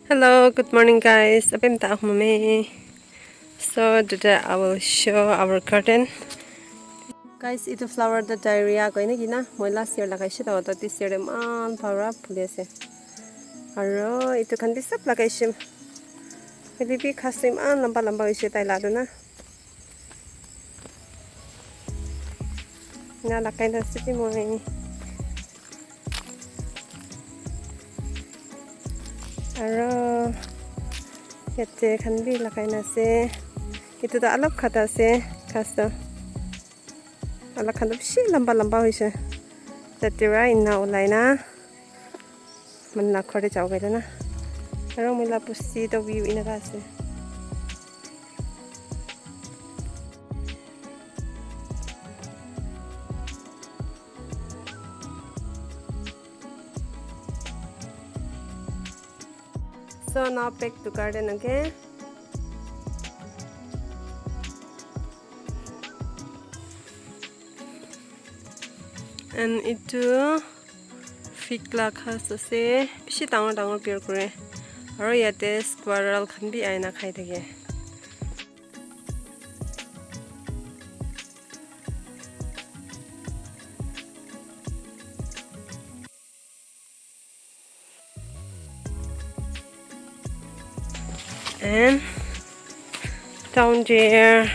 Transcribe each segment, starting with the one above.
Hello, good morning guys. Abim ta ako mami. So today I will show our garden. Guys, ito flower the diarrhea ko ini gina. Moi last year lagai shita to this year man flower phule ase. Aro ito kan disap lagai shim. Maybe bi khasim an lamba lamba hoise tai lado na. Na lagai na siti moi. Aro yatte kan bi lagai na se. Ito da alap khata se khasta. Ala kan bishi lamba lamba hoise. Yatte right now ulai na. Man na khore jaw gaida na. Aro mila pusi to view ina ka se. So now back to garden again. And itu fig la khas ase bishi dangor pear kore aro yate squirrel khan bi aina khai thake. And down there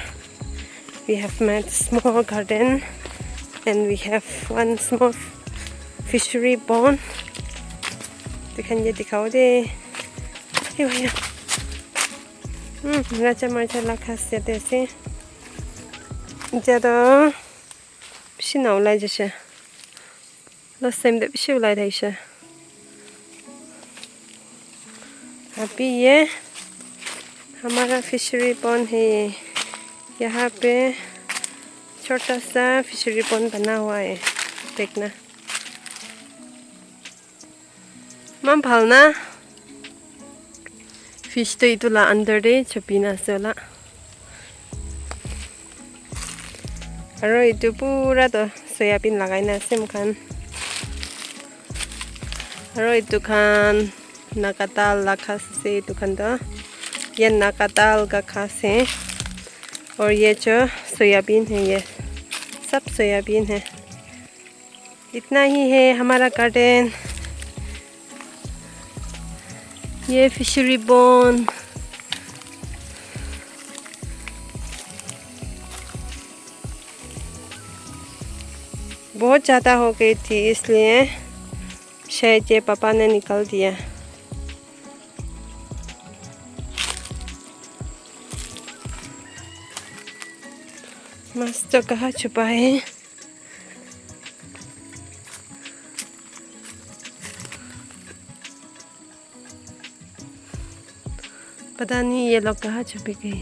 we have made small garden and we have one small fishery pond. दिखाओ दे हे भैया राजा मर्चा ला खासियत ऐसे ज्यादा बिशी नाउलाई जैसे last time दे बिशी उलाई था इसे अभी ये हमारा फिशरी पॉन्ड है यहाँ पे छोटा सा फिशरी पॉन्ड बना हुआ है देखना Mam palna fish to itu la under de chapina sola. Aro itu pura to soyabin lagai na sim kan. Aro itu kan nakatal la khase itu kan to. ये नकाताल का खास है और ये जो सोयाबीन है ये सब सोयाबीन है इतना ही है हमारा गार्डन ये फिशरी बॉन बहुत ज़्यादा हो गई थी इसलिए शायद ये पापा ने निकाल दिया मस्त कहाँ छुपा है पता नहीं ये लोग कहाँ छुपी गई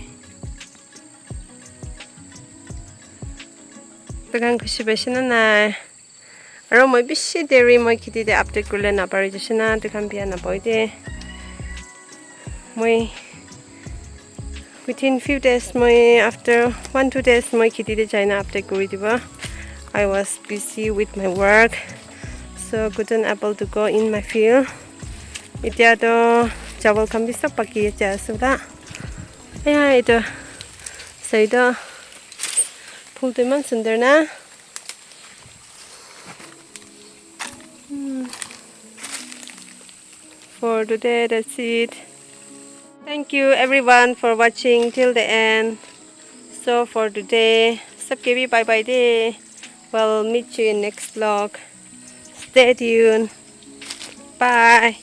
तो kan खुशी बेचना ना और मैं बिशी देरी मैं खेती दे अपडेट कर लेना पड़ी जैसे ना तो kan बिया ना पड़ी दे मैं within few days मैं after 1-2 days मैं खेती दे जाना अपडेट करी दिबा I was busy with my work so couldn't able to go in my field इतना तो चावल kan भी सब पकी है जैसा या इधर सही तो फूल तो मन सुंदर ना For today that's it. Thank you everyone for watching till the end. So for today सबके भी bye bye day. We'll meet you in next vlog. Stay tuned. Bye.